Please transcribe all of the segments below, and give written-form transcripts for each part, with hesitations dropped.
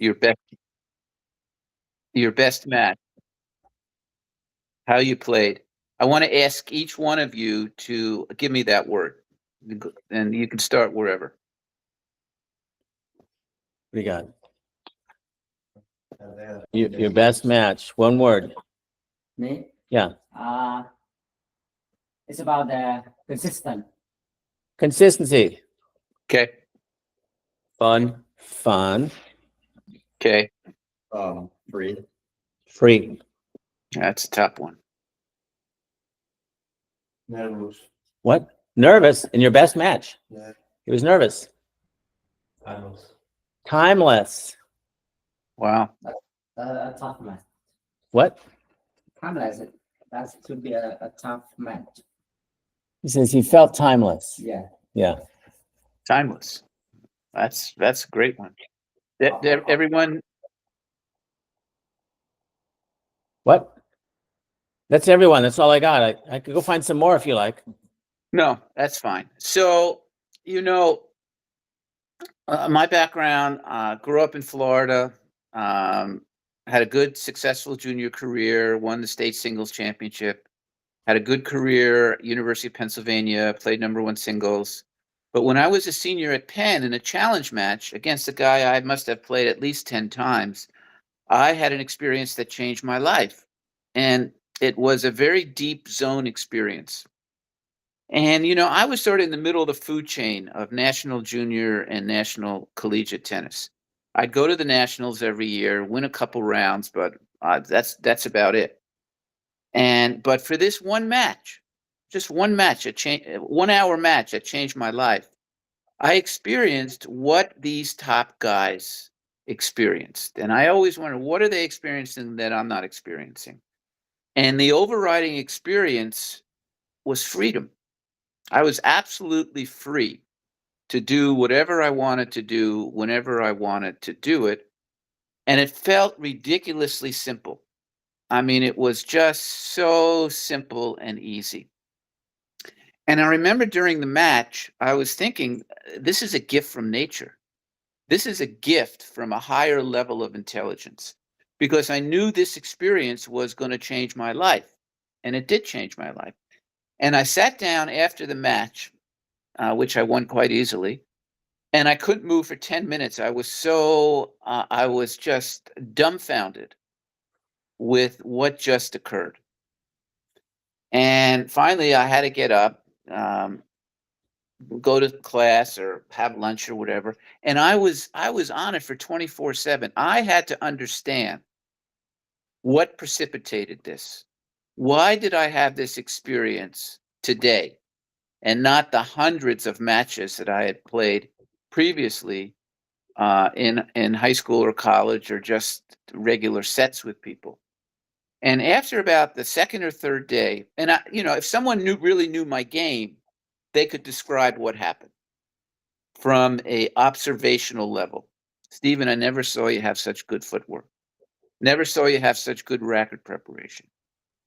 Your best your best match, how you played. I want to ask each one of you to give me that word, and you can start wherever. What do you got? Your best match. One word. Me? Yeah. It's about the consistent. Consistency. Okay. Fun. Okay. Free. That's a tough one. Nervous. What? Nervous in your best match. Yeah. He was nervous. Timeless. Wow. A tough match. What? Timeless. That should be a tough match. He says he felt timeless. Yeah. Yeah. Timeless. That's a great one. Everyone. What? That's everyone. That's all I got. I could go find some more if you like. No, that's fine. So, my background, grew up in Florida, had a good, successful junior career, won the state singles championship, had a good career at University of Pennsylvania, played #1 singles. But when I was a senior at Penn in a challenge match against a guy I must have played at least 10 times, I had an experience that changed my life. And it was a very deep zone experience. And, I was sort of in the middle of the food chain of national junior and national collegiate tennis. I'd go to the nationals every year, win a couple rounds, but that's about it. But for this one match, just one match, 1 hour match that changed my life, I experienced what these top guys experienced. And I always wonder, what are they experiencing that I'm not experiencing? And the overriding experience was freedom. I was absolutely free to do whatever I wanted to do whenever I wanted to do it. And it felt ridiculously simple. I mean, it was just so simple and easy. And I remember during the match, I was thinking, this is a gift from nature. This is a gift from a higher level of intelligence, because I knew this experience was going to change my life. And it did change my life. And I sat down after the match, which I won quite easily, and I couldn't move for 10 minutes. I was just dumbfounded with what just occurred. And finally, I had to get up, go to class or have lunch or whatever. And I was on it for 24/7. I had to understand what precipitated this. Why did I have this experience today and not the hundreds of matches that I had played previously in high school or college, or just regular sets with people? And after about the second or third day, and if someone really knew my game, they could describe what happened from a observational level. Stephen, I never saw you have such good footwork. Never saw you have such good racket preparation.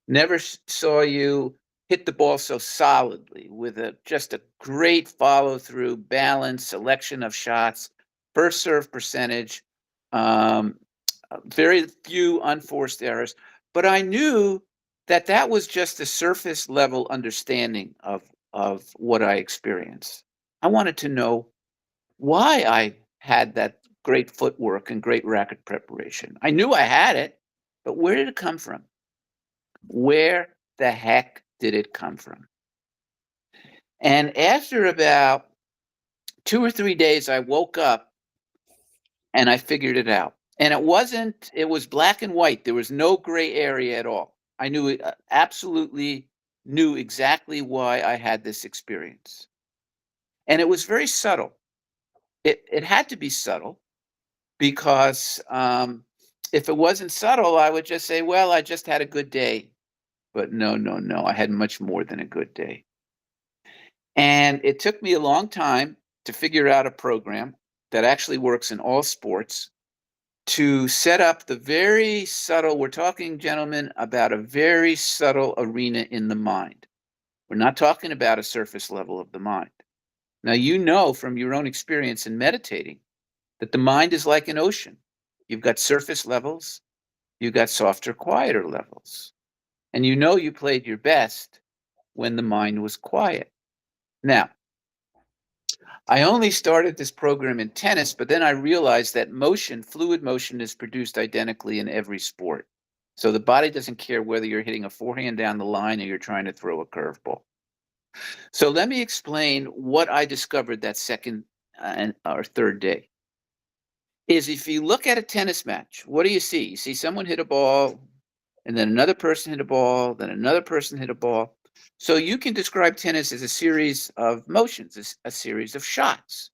Never saw you hit the ball so solidly with just a great follow through, balance, selection of shots, first serve percentage, very few unforced errors. But I knew that was just a surface level understanding of what I experienced. I wanted to know why I had that great footwork and great racket preparation. I knew I had it, but where did it come from? Where the heck did it come from? And after about 2 or 3 days, I woke up and I figured it out. And it was black and white. There was no gray area at all. I absolutely knew exactly why I had this experience. And it was very subtle. It had to be subtle, because if it wasn't subtle, I would just say, well, I just had a good day. But no, I had much more than a good day. And it took me a long time to figure out a program that actually works in all sports to set up the very subtle, we're talking, gentlemen, about a very subtle arena in the mind. We're not talking about a surface level of the mind. Now, from your own experience in meditating that the mind is like an ocean. You've got surface levels. You've got softer, quieter levels. And you know you played your best when the mind was quiet. Now, I only started this program in tennis, but then I realized that motion, fluid motion, is produced identically in every sport. So the body doesn't care whether you're hitting a forehand down the line or you're trying to throw a curveball. So let me explain what I discovered that second or third day. Is if you look at a tennis match, what do you see? You see someone hit a ball, and then another person hit a ball, then another person hit a ball. So you can describe tennis as a series of motions, a series of shots.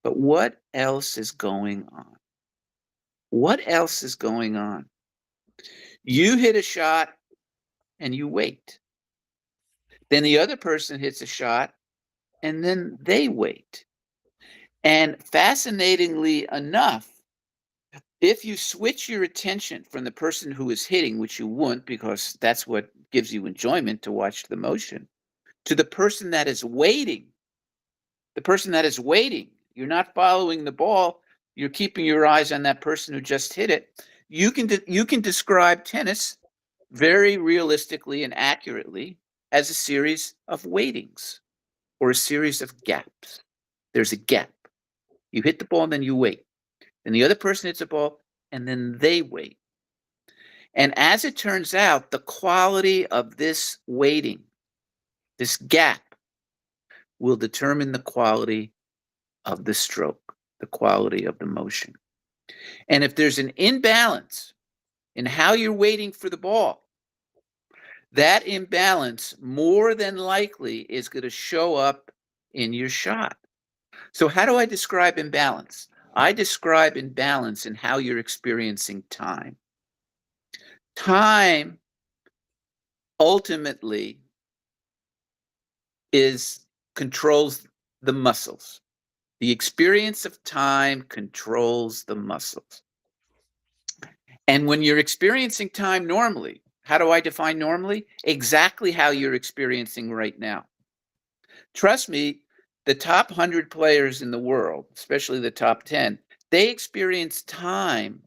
But what else is going on? What else is going on? You hit a shot and you wait. Then the other person hits a shot and then they wait. And fascinatingly enough, if you switch your attention from the person who is hitting, which you wouldn't because that's what gives you enjoyment to watch the motion, to the person that is waiting, you're not following the ball, you're keeping your eyes on that person who just hit it. You can describe tennis very realistically and accurately as a series of waitings or a series of gaps. There's a gap. You hit the ball and then you wait. Then the other person hits a ball and then they wait. And as it turns out, the quality of this waiting, this gap, will determine the quality of the stroke, the quality of the motion. And if there's an imbalance in how you're waiting for the ball, that imbalance more than likely is going to show up in your shot. So how do I describe imbalance? I describe imbalance in how you're experiencing time. Time ultimately controls the muscles. The experience of time controls the muscles. And when you're experiencing time normally, how do I define normally? Exactly how you're experiencing right now. Trust me, the top 100 players in the world, especially the top 10, they experience time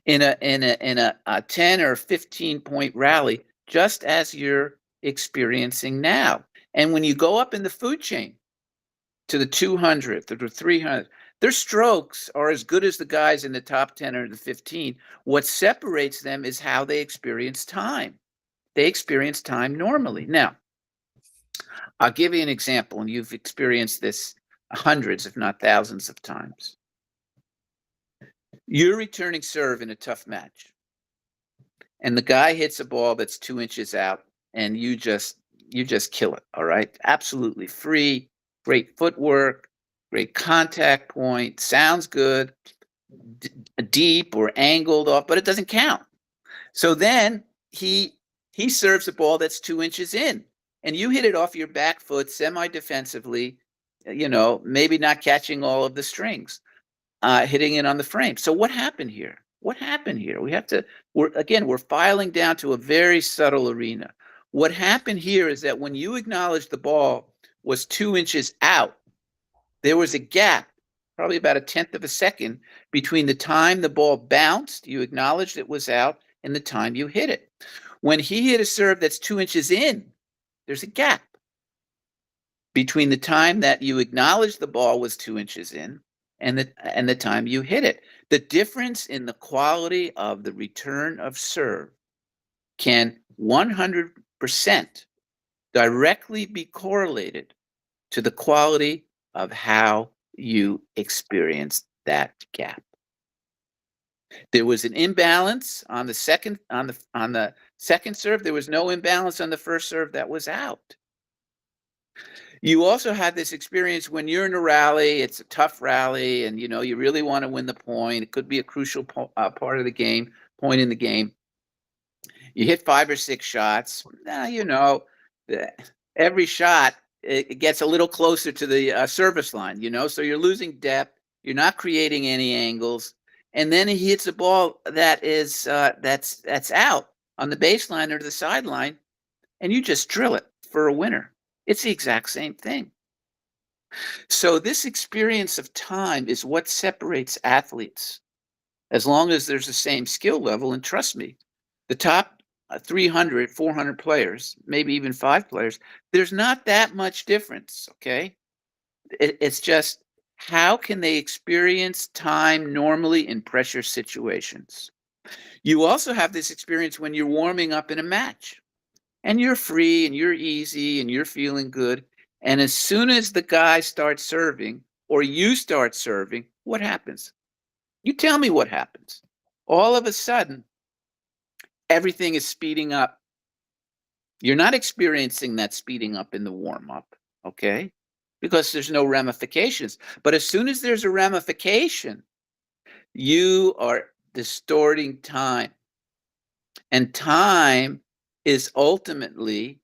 in a 10 or 15 point rally just as you're experiencing now. And when you go up in the food chain to the 200th or the 300th, their strokes are as good as the guys in the top 10 or the 15. What separates them is how they experience time. They experience time normally. Now, I'll give you an example, and you've experienced this hundreds, if not thousands of times. You're returning serve in a tough match, and the guy hits a ball that's 2 inches out, and you just kill it, all right? Absolutely free, great footwork, great contact point, sounds good, deep or angled off, but it doesn't count. So then he serves a ball that's 2 inches in, and you hit it off your back foot semi-defensively, maybe not catching all of the strings, hitting it on the frame. So what happened here? What happened here? We're filing down to a very subtle arena. What happened here is that when you acknowledged the ball was 2 inches out, there was a gap, probably about 1/10 of a second, between the time the ball bounced, you acknowledged it was out, and the time you hit it. When he hit a serve that's 2 inches in, there's a gap between the time that you acknowledged the ball was 2 inches in and the time you hit it. The difference in the quality of the return of serve can 100% directly be correlated to the quality of how you experience that gap. There was an imbalance on the second serve. There was no imbalance on the first serve that was out. You also had this experience when you're in a rally, it's a tough rally, and you really want to win the point. It could be a crucial part of the game, point in the game. You hit 5 or 6 shots. Every shot it gets a little closer to the service line, so you're losing depth. You're not creating any angles. And then he hits a ball that is that's out on the baseline or the sideline, and you just drill it for a winner. It's the exact same thing. So this experience of time is what separates athletes. As long as there's the same skill level, and trust me, the top 300, 400 players, maybe even 5 players, there's not that much difference, okay? It's just how can they experience time normally in pressure situations? You also have this experience when you're warming up in a match and you're free and you're easy and you're feeling good. And as soon as the guy starts serving or you start serving, what happens? You tell me what happens. All of a sudden, everything is speeding up. You're not experiencing that speeding up in the warm up, okay? Because there's no ramifications. But as soon as there's a ramification, you are distorting time. And time is ultimately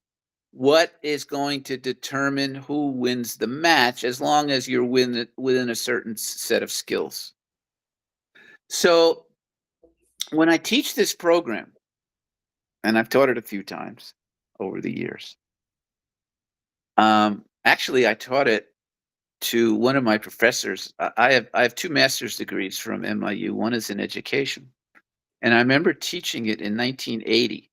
what is going to determine who wins the match as long as you're within a certain set of skills. So when I teach this program, and I've taught it a few times over the years, actually I taught it to one of my professors. I have 2 master's degrees from MIU. One is in education. And I remember teaching it in 1980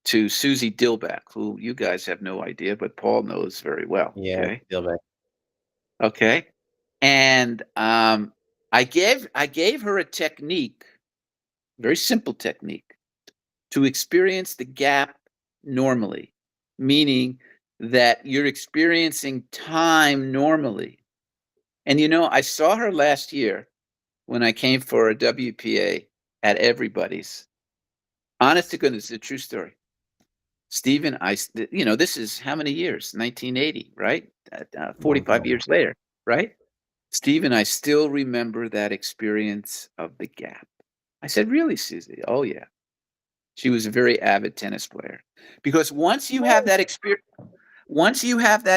to Susie Dillback, who you guys have no idea, but Paul knows very well. Yeah, Okay. feel bad. Okay. And I gave her a technique, very simple technique, to experience the gap normally, meaning that you're experiencing time normally. And you know, I saw her last year when I came for a WPA at Everybody's. Honest to goodness, it's a true story. Stephen, this is how many years? 1980, right? 45 years later, right? Steve and I still remember that experience of the gap. I said, really, Susie? Oh, yeah. She was a very avid tennis player. Because once you have that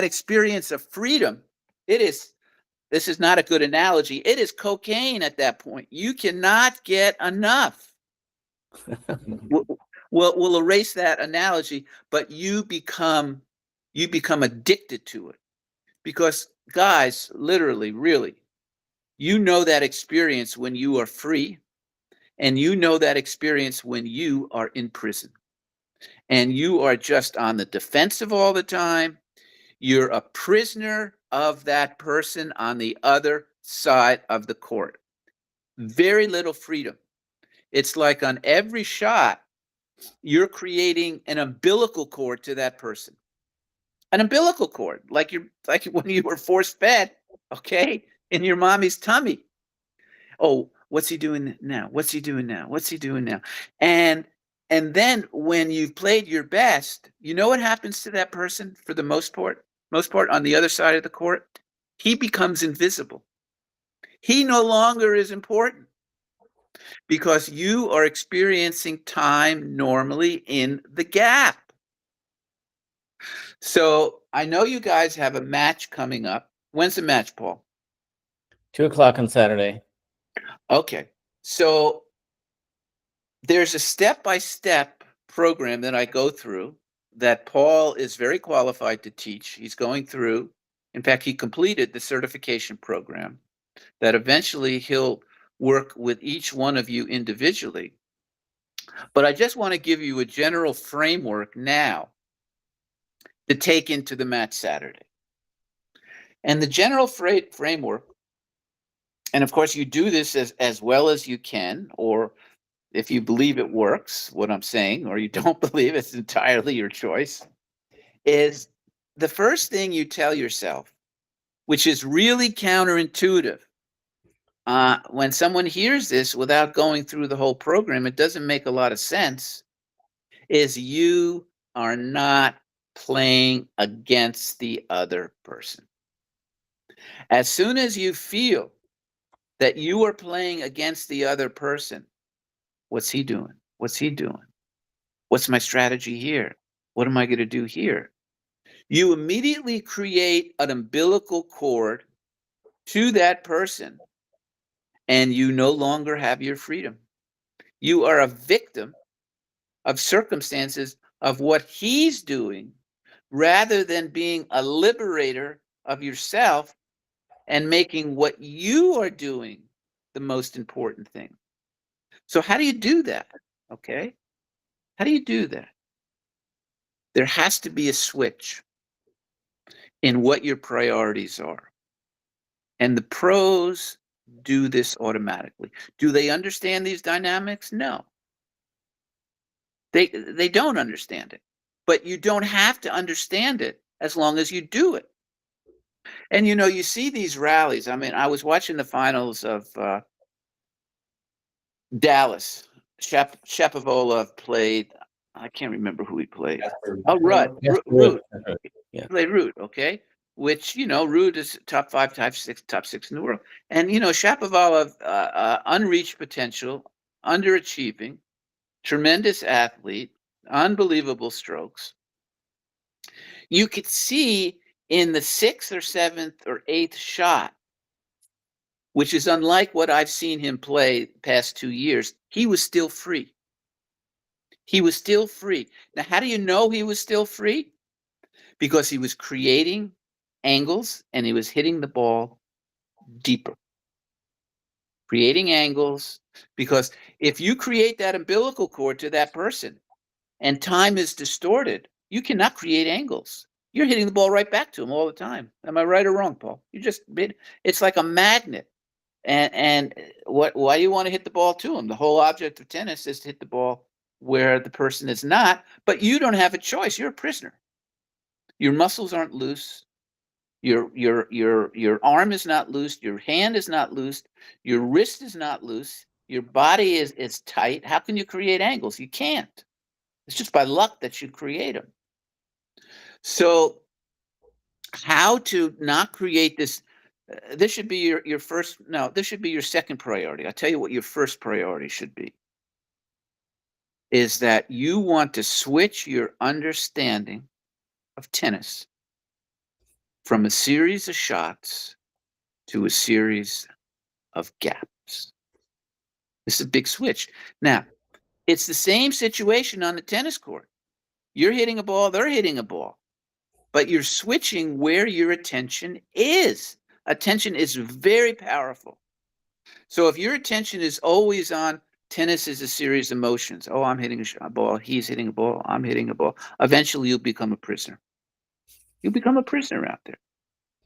experience of freedom, this is not a good analogy. It is cocaine at that point. You cannot get enough. We'll erase that analogy, but you become addicted to it. Because guys, literally, really, you know that experience when you are free, and you know that experience when you are in prison. And you are just on the defensive all the time. You're a prisoner of that person on the other side of the court. Very little freedom. It's like on every shot, you're creating an umbilical cord to that person. An umbilical cord, like when you were force fed, okay, in your mommy's tummy. Oh, what's he doing now? What's he doing now? What's he doing now? And then when you've played your best, you know what happens to that person for the most part on the other side of the court? He becomes invisible. He no longer is important because you are experiencing time normally in the gap. So I know you guys have a match coming up. When's the match, Paul? 2:00 on Saturday. Okay. So there's a step-by-step program that I go through that Paul is very qualified to teach. He's going through, in fact, he completed the certification program that eventually he'll work with each one of you individually. But I just want to give you a general framework now to take into the match Saturday. And the general framework, and of course you do this as well as you can, or if you believe it works, what I'm saying, or you don't believe, it's entirely your choice, is the first thing you tell yourself, which is really counterintuitive. When someone hears this without going through the whole program, it doesn't make a lot of sense, is you are not playing against the other person. As soon as you feel that you are playing against the other person, what's he doing? What's he doing? What's my strategy here? What am I going to do here? You immediately create an umbilical cord to that person, and you no longer have your freedom. You are a victim of circumstances of what he's doing rather than being a liberator of yourself and making what you are doing the most important thing. So how do you do that? Okay. How do you do that? There has to be a switch in what your priorities are. And the pros do this automatically. Do they understand these dynamics? No. They don't understand it. But you don't have to understand it as long as you do it. And you see these rallies. I mean, I was watching the finals of Dallas. Shapovalov played. I can't remember who he played. Oh, Ruud. Ruud. Yeah. Played Ruud. Okay, which Ruud is top 5, top six in the world. And Shapovalov, unreached potential, underachieving, tremendous athlete, unbelievable strokes. You could see in the 6th or 7th or 8th shot, which is unlike what I've seen him play past 2 years, he was still free. He was still free. Now, how do you know he was still free? Because he was creating angles and he was hitting the ball deeper. Creating angles, because if you create that umbilical cord to that person and time is distorted, you cannot create angles. You're hitting the ball right back to him all the time. Am I right or wrong, Paul? It's like a magnet. And why do you want to hit the ball to him? The whole object of tennis is to hit the ball where the person is not, but you don't have a choice. You're a prisoner. Your muscles aren't loose. Your arm is not loose. Your hand is not loose. Your wrist is not loose. Your body is tight. How can you create angles? You can't. It's just by luck that you create them. So how to not create this? This should be your first. No, this should be your second priority. I'll tell you what your first priority should be. Is that you want to switch your understanding of tennis from a series of shots to a series of gaps. This is a big switch. Now, it's the same situation on the tennis court. You're hitting a ball, they're hitting a ball, but you're switching where your attention is. Attention is very powerful. So if your attention is always on tennis is a series of motions. Oh, I'm hitting a ball. He's hitting a ball. I'm hitting a ball. Eventually, you'll become a prisoner. You'll become a prisoner out there.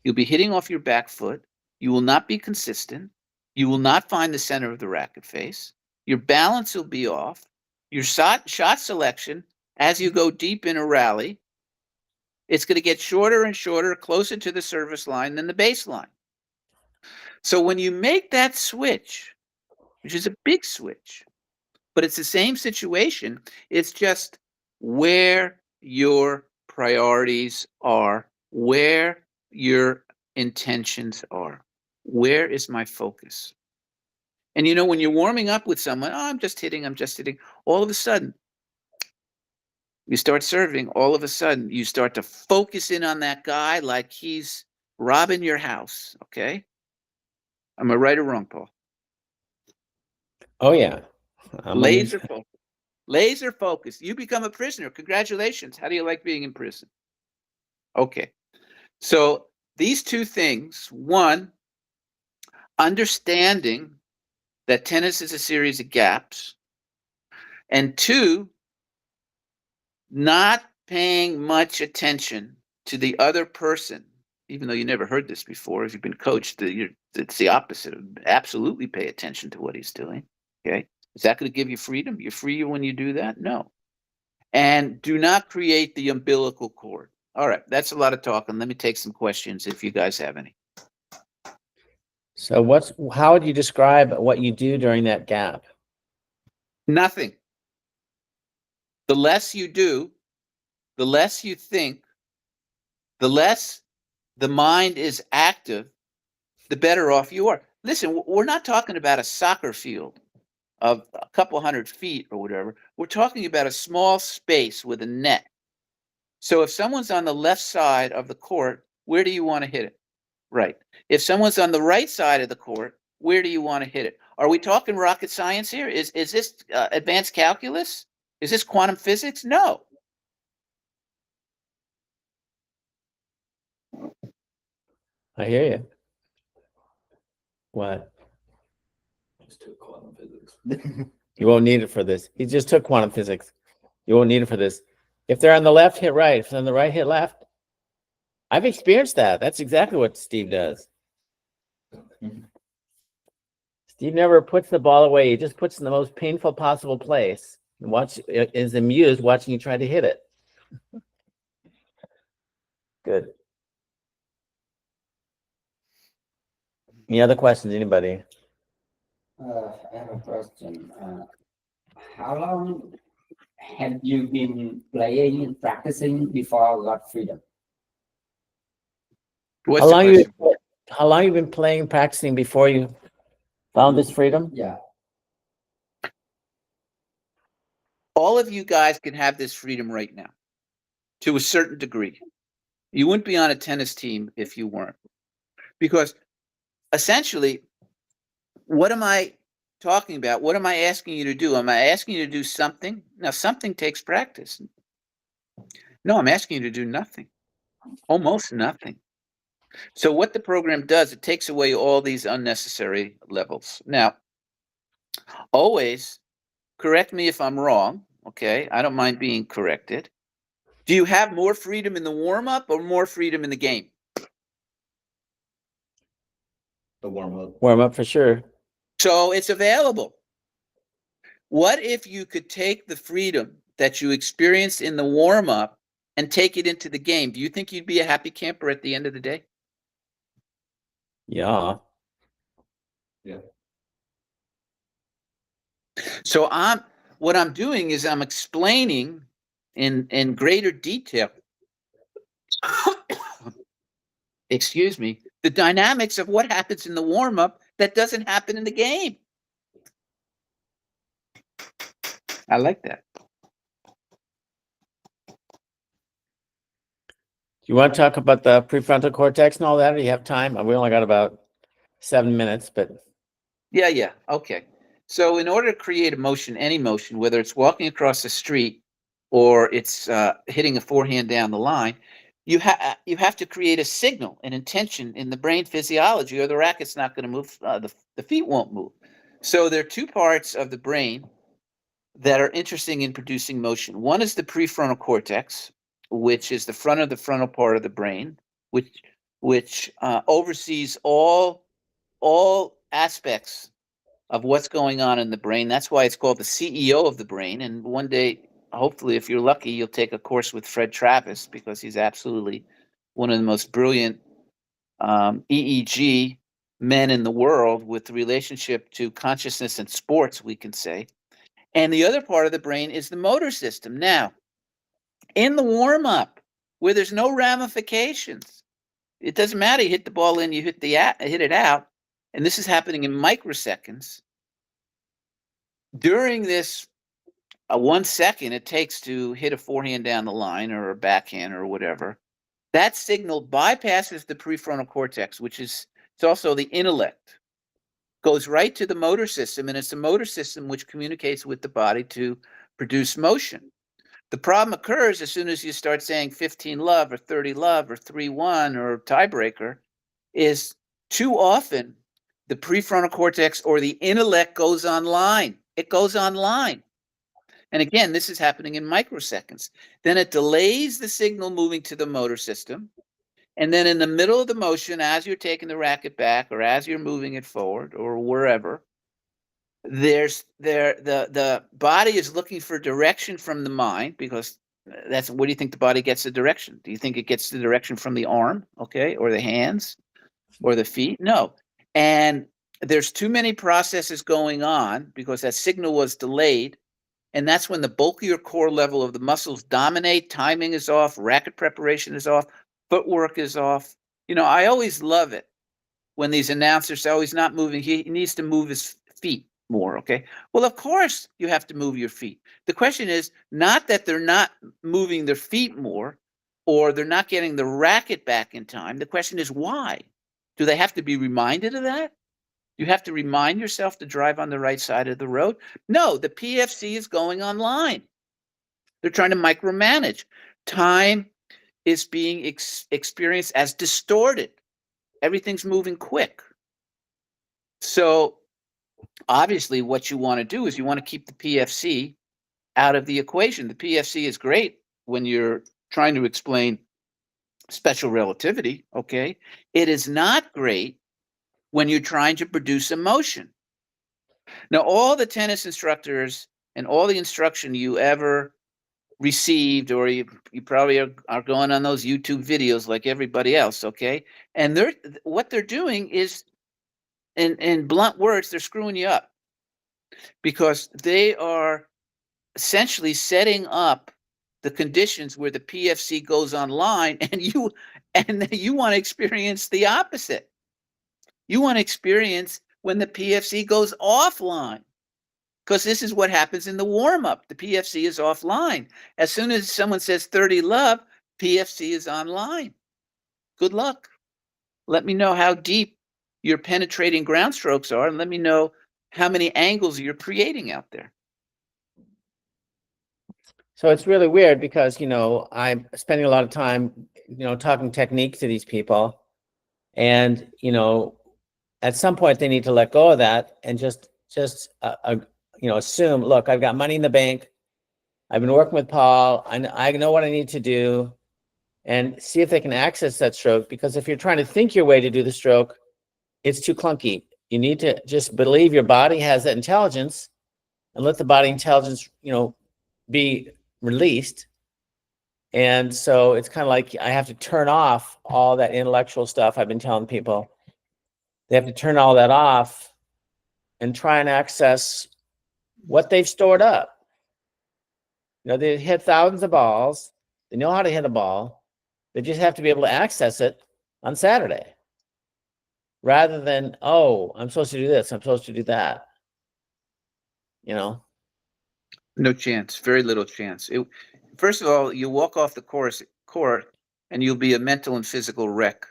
You'll be hitting off your back foot. You will not be consistent. You will not find the center of the racket face. Your balance will be off. Your shot selection, as you go deep in a rally, it's going to get shorter and shorter, closer to the service line than the baseline. So when you make that switch, which is a big switch, but it's the same situation, it's just where your priorities are, where your intentions are. Where is my focus? And when you're warming up with someone, oh, I'm just hitting, all of a sudden, you start serving, all of a sudden, you start to focus in on that guy like he's robbing your house, okay? Am I right or wrong, Paul? Oh, yeah. Laser focus. Laser focus. You become a prisoner. Congratulations. How do you like being in prison? Okay. So these two things, one, understanding that tennis is a series of gaps, and two, not paying much attention to the other person, even though you never heard this before. If you've been coached, it's the opposite. Absolutely pay attention to what he's doing. Okay. Is that going to give you freedom? You free when you do that? No. And do not create the umbilical cord. All right. That's a lot of talking. Let me take some questions if you guys have any. So how would you describe what you do during that gap? Nothing. The less you do, the less you think, the less the mind is active, the better off you are. Listen, we're not talking about a soccer field of a couple 100 feet or whatever. We're talking about a small space with a net. So if someone's on the left side of the court, where do you want to hit it? Right. If someone's on the right side of the court, where do you want to hit it? Are we talking rocket science here? Is this advanced calculus? Is this quantum physics? No. I hear you. What? Just took quantum physics. You won't need it for this. He just took quantum physics. You won't need it for this. If they're on the left, hit right. If they're on the right, hit left. I've experienced that. That's exactly what Steve does. Steve never puts the ball away. He just puts it in the most painful possible place. And is amused watching you try to hit it. Good. Any other questions, anybody? I have a question. How long have you been playing and practicing before you got freedom? What's the question? How long you been playing, practicing before you found this freedom? Yeah. All of you guys can have this freedom right now, to a certain degree. You wouldn't be on a tennis team if you weren't. Because essentially, what am I talking about? What am I asking you to do? Am I asking you to do something? Now, something takes practice. No, I'm asking you to do nothing. Almost nothing. So what the program does, it takes away all these unnecessary levels. Now, always correct me if I'm wrong, okay? I don't mind being corrected. Do you have more freedom in the warm-up or more freedom in the game? The warm up. Warm up for sure. So it's available. What if you could take the freedom that you experienced in the warm-up and take it into the game? Do you think you'd be a happy camper at the end of the day? Yeah. So what I'm doing is I'm explaining in greater detail, excuse me, the dynamics of what happens in the warm-up that doesn't happen in the game. I like that. Do you want to talk about the prefrontal cortex and all that? Or you have time? We only got about 7 minutes, but Yeah. Okay. So in order to create a motion, any motion, whether it's walking across the street or it's hitting a forehand down the line, you have to create a signal, an intention in the brain physiology, or the racket's not going to move. The feet won't move. So there are two parts of the brain that are interesting in producing motion. One is the prefrontal cortex, which is the front of the frontal part of the brain, which oversees all aspects of what's going on in the brain. That's why it's called the CEO of the brain. And one day, hopefully, if you're lucky, you'll take a course with Fred Travis, because he's absolutely one of the most brilliant EEG men in the world with relationship to consciousness and sports, we can say. And the other part of the brain is the motor system. Now, in the warm-up, where there's no ramifications, it doesn't matter. You hit the ball in, you hit it out, and this is happening in microseconds. During this 1 second it takes to hit a forehand down the line or a backhand or whatever, that signal bypasses the prefrontal cortex, which is it's also the intellect, goes right to the motor system, and it's the motor system which communicates with the body to produce motion. The problem occurs as soon as you start saying 15 love or 30 love or 3-1 or tiebreaker, is too often the prefrontal cortex or the intellect goes online. It goes online. And again, this is happening in microseconds. Then it delays the signal moving to the motor system. And then in the middle of the motion, as you're taking the racket back or as you're moving it forward or wherever, the body is looking for direction from the mind, because that's what do you think the body gets the direction? Do you think it gets the direction from the arm, okay, or the hands or the feet? No. And there's too many processes going on because that signal was delayed. And that's when the bulkier core level of the muscles dominate. Timing is off, racket preparation is off, footwork is off. You know, I always love it when these announcers say, oh, he's not moving. He needs to move his feet more, okay? Well, of course you have to move your feet. The question is not that they're not moving their feet more or they're not getting the racket back in time. The question is why? Do they have to be reminded of that? You have to remind yourself to drive on the right side of the road? No, the PFC is going online. They're trying to micromanage. Time is being experienced as distorted. everything's moving quick. So obviously what you want to do is you want to keep the PFC out of the equation. The PFC is great when you're trying to explain special relativity, okay? It is not great when you're trying to produce emotion. Now, all the tennis instructors and all the instruction you ever received, or you probably are going on those YouTube videos like everybody else, okay? And what they're doing is, in blunt words, they're screwing you up, because they are essentially setting up the conditions where the PFC goes online, and you want to experience the opposite. You want to experience when the PFC goes offline, because this is what happens in the warm-up. The PFC is offline. As soon as someone says 30 love, PFC is online. Good luck. Let me know how deep your penetrating ground strokes are, and let me know how many angles you're creating out there. So it's really weird because, I'm spending a lot of time, talking technique to these people. And, at some point they need to let go of that and just assume, look, I've got money in the bank. I've been working with Paul. I know what I need to do, and see if they can access that stroke. Because if you're trying to think your way to do the stroke, it's too clunky. You need to just believe your body has that intelligence and let the body intelligence, be released. And so it's kind of like I have to turn off all that intellectual stuff I've been telling people. They have to turn all that off and try and access what they've stored up. They hit thousands of balls. They know how to hit a ball. They just have to be able to access it on Saturday, rather than, oh, I'm supposed to do this, I'm supposed to do that. No chance. Very little chance. First of all, you walk off the court and you'll be a mental and physical wreck,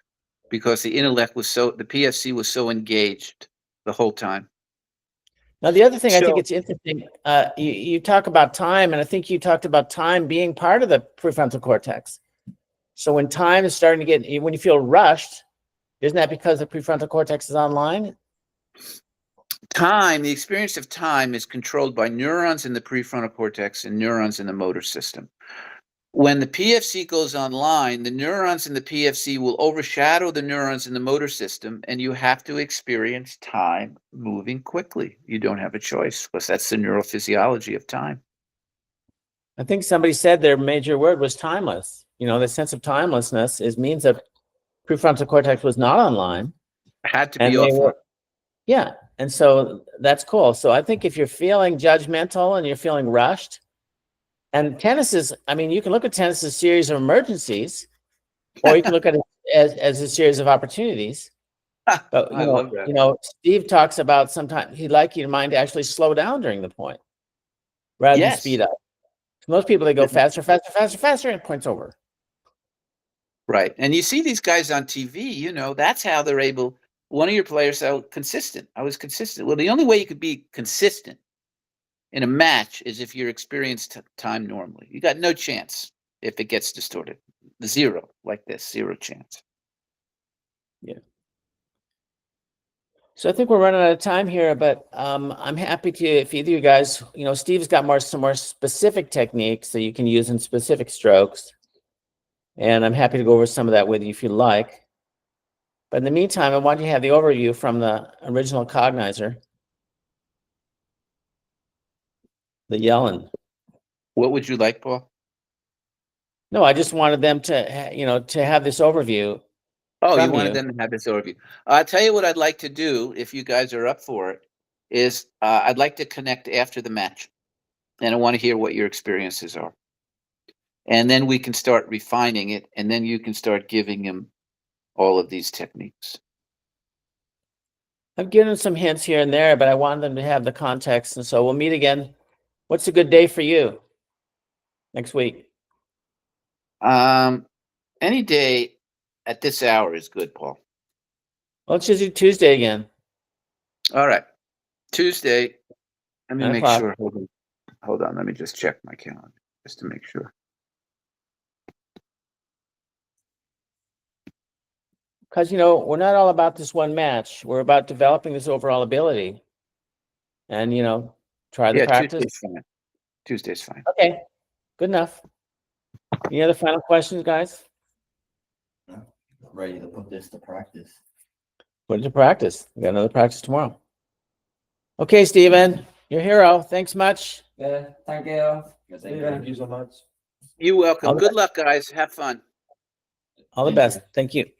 because the intellect the PFC was so engaged the whole time. Now, the other thing I think it's interesting, you talk about time, and I think you talked about time being part of the prefrontal cortex. So when time is starting to when you feel rushed, isn't that because the prefrontal cortex is online? The experience of time is controlled by neurons in the prefrontal cortex and neurons in the motor system. When the PFC goes online, the neurons in the PFC will overshadow the neurons in the motor system, and you have to experience time moving quickly. You don't have a choice, because that's the neurophysiology of time. I think somebody said their major word was timeless. The sense of timelessness means that prefrontal cortex was not online. Had to be offline. Yeah. And so that's cool. So I think if you're feeling judgmental and you're feeling rushed, and tennis is, you can look at tennis as a series of emergencies, or you can look at it as a series of opportunities. But I love that. Steve talks about sometimes he'd like your mind to actually slow down during the point rather than speed up. Most people, they go faster, faster, faster, faster, and points over. Right. And you see these guys on TV, that's how they're able. One of your players said, consistent. I was consistent. Well, the only way you could be consistent in a match is if you're experienced time normally. You got no chance if it gets distorted. Zero, like this, zero chance. Yeah. So I think we're running out of time here, but I'm happy to, if either of you guys, Steve's got some more specific techniques that you can use in specific strokes. And I'm happy to go over some of that with you if you like. But in the meantime, I want you to have the overview from the original cognizer, the Yellin. What would you like, Paul? No, I just wanted them to, to have this overview. Oh, you wanted them to have this overview. I'll tell you what I'd like to do, if you guys are up for it, is I'd like to connect after the match. And I want to hear what your experiences are. And then we can start refining it, and then you can start giving him all of these techniques. I've given some hints here and there, but I want them to have the context. And so we'll meet again. What's a good day for you next week? Any day at this hour is good, Paul. Well, let's just do Tuesday again. All right. Tuesday. Let me 9 make o'clock. sure. Hold on. Let me just check my calendar just to make sure. Because, you know, we're not all about this one match. We're about developing this overall ability. And, you know, try the Yeah, practice. Tuesday's fine. Tuesday's fine. Okay, good enough. Any other final questions, guys? Ready to put this to practice. Put it to practice. We got another practice tomorrow. Okay, Steven, you're a hero. Thanks much. Okay, thank you. Thank you so much. You're welcome. All the Good luck, guys. Have fun. All the Thank best. you. Thank you.